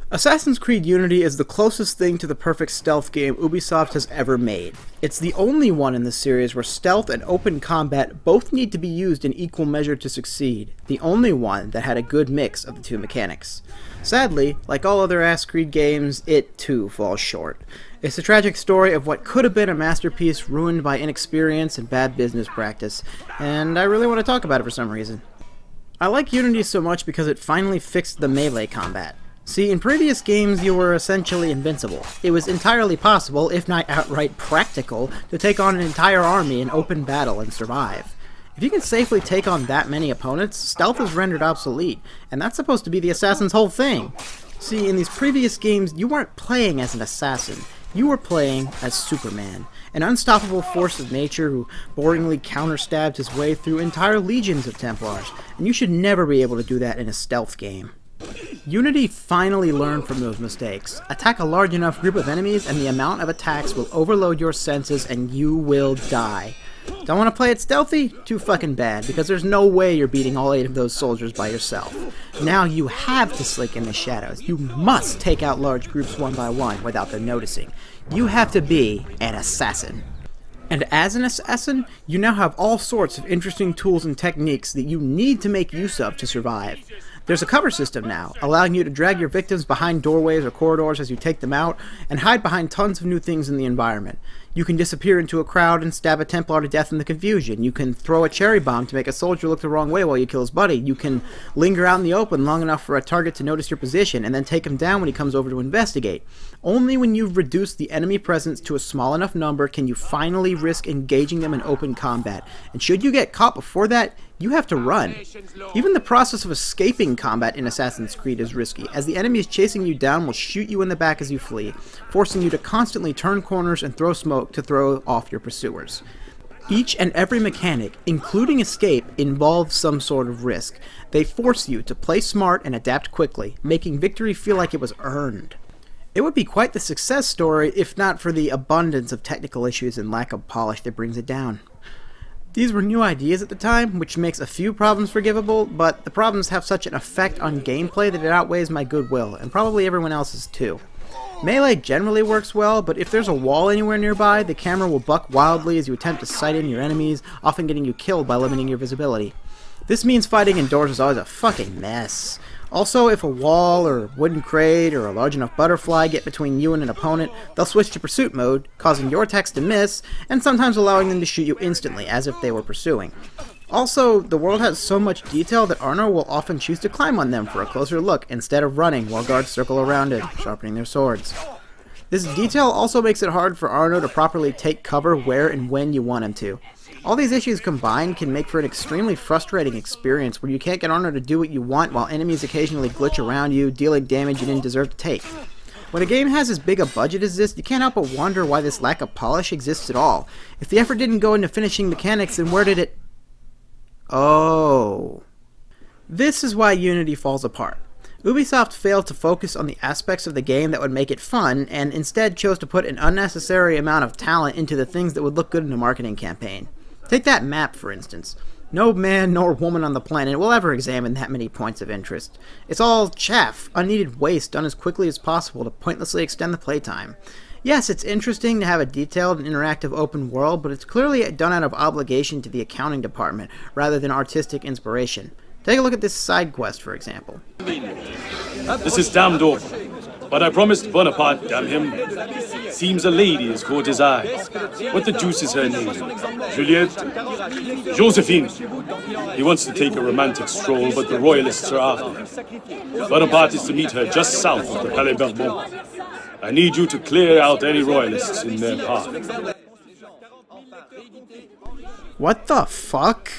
Assassin's Creed Unity is the closest thing to the perfect stealth game Ubisoft has ever made. It's the only one in the series where stealth and open combat both need to be used in equal measure to succeed, the only one that had a good mix of the two mechanics. Sadly, like all other Assassin's Creed games, it too falls short. It's a tragic story of what could have been a masterpiece ruined by inexperience and bad business practice, and I really want to talk about it for some reason. I like Unity so much because it finally fixed the melee combat. See, in previous games you were essentially invincible. It was entirely possible, if not outright practical, to take on an entire army in open battle and survive. If you can safely take on that many opponents, stealth is rendered obsolete, and that's supposed to be the assassin's whole thing. See, in these previous games, you weren't playing as an assassin. You were playing as Superman, an unstoppable force of nature who boringly counterstabbed his way through entire legions of Templars, and you should never be able to do that in a stealth game. Unity finally learned from those mistakes. Attack a large enough group of enemies and the amount of attacks will overload your senses and you will die. Don't want to play it stealthy? Too fucking bad, because there's no way you're beating all 8 of those soldiers by yourself. Now you have to slink in the shadows. You must take out large groups one by one without them noticing. You have to be an assassin. And as an assassin, you now have all sorts of interesting tools and techniques that you need to make use of to survive. There's a cover system now, allowing you to drag your victims behind doorways or corridors as you take them out, and hide behind tons of new things in the environment. You can disappear into a crowd and stab a Templar to death in the confusion. You can throw a cherry bomb to make a soldier look the wrong way while you kill his buddy. You can linger out in the open long enough for a target to notice your position, and then take him down when he comes over to investigate. Only when you've reduced the enemy presence to a small enough number can you finally risk engaging them in open combat. And should you get caught before that, you have to run. Even the process of escaping combat in Assassin's Creed is risky, as the enemies chasing you down will shoot you in the back as you flee, forcing you to constantly turn corners and throw smoke to throw off your pursuers. Each and every mechanic, including escape, involves some sort of risk. They force you to play smart and adapt quickly, making victory feel like it was earned. It would be quite the success story if not for the abundance of technical issues and lack of polish that brings it down. These were new ideas at the time, which makes a few problems forgivable, but the problems have such an effect on gameplay that it outweighs my goodwill, and probably everyone else's too. Melee generally works well, but if there's a wall anywhere nearby, the camera will buck wildly as you attempt to sight in your enemies, often getting you killed by limiting your visibility. This means fighting indoors is always a fucking mess. Also, if a wall or wooden crate or a large enough butterfly get between you and an opponent, they'll switch to pursuit mode, causing your attacks to miss, and sometimes allowing them to shoot you instantly, as if they were pursuing. Also, the world has so much detail that Arno will often choose to climb on them for a closer look, instead of running while guards circle around it, sharpening their swords. This detail also makes it hard for Arno to properly take cover where and when you want him to. All these issues combined can make for an extremely frustrating experience where you can't get Arno to do what you want while enemies occasionally glitch around you, dealing damage you didn't deserve to take. When a game has as big a budget as this, you can't help but wonder why this lack of polish exists at all. If the effort didn't go into finishing mechanics, then where did it... Oh. This is why Unity falls apart. Ubisoft failed to focus on the aspects of the game that would make it fun, and instead chose to put an unnecessary amount of talent into the things that would look good in a marketing campaign. Take that map, for instance. No man nor woman on the planet will ever examine that many points of interest. It's all chaff, unneeded waste done as quickly as possible to pointlessly extend the playtime. Yes, it's interesting to have a detailed and interactive open world, but it's clearly done out of obligation to the accounting department, rather than artistic inspiration. Take a look at this side quest, for example. This is damned awful, but I promised Bonaparte, damn him. Seems a lady has caught his eye. What the deuce is her name? Juliette? Josephine. He wants to take a romantic stroll, but the royalists are after him. Bonaparte is to meet her just south of the Palais Bourbon. I need you to clear out any royalists in their path. What the fuck?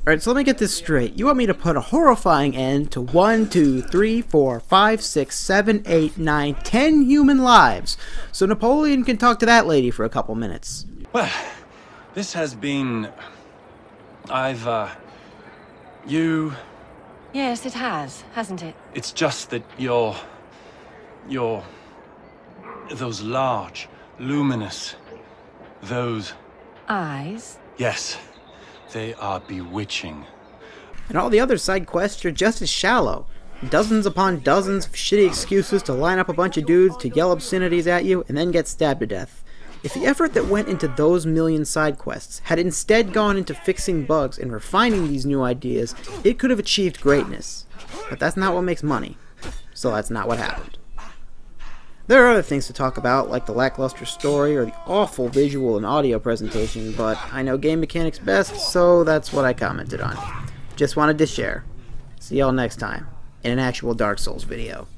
Alright, so let me get this straight. You want me to put a horrifying end to 1, 2, 3, 4, 5, 6, 7, 8, 9, 10 human lives, so Napoleon can talk to that lady for a couple minutes. Well, this has been... you... Yes, it has, hasn't it? It's just that you're... those large, luminous... those... Eyes? Yes. They are bewitching. And all the other side quests are just as shallow. Dozens upon dozens of shitty excuses to line up a bunch of dudes to yell obscenities at you and then get stabbed to death. If the effort that went into those million side quests had instead gone into fixing bugs and refining these new ideas, it could have achieved greatness. But that's not what makes money. So that's not what happened. There are other things to talk about, like the lackluster story or the awful visual and audio presentation, but I know game mechanics best, so that's what I commented on. Just wanted to share. See y'all next time, in an actual Dark Souls video.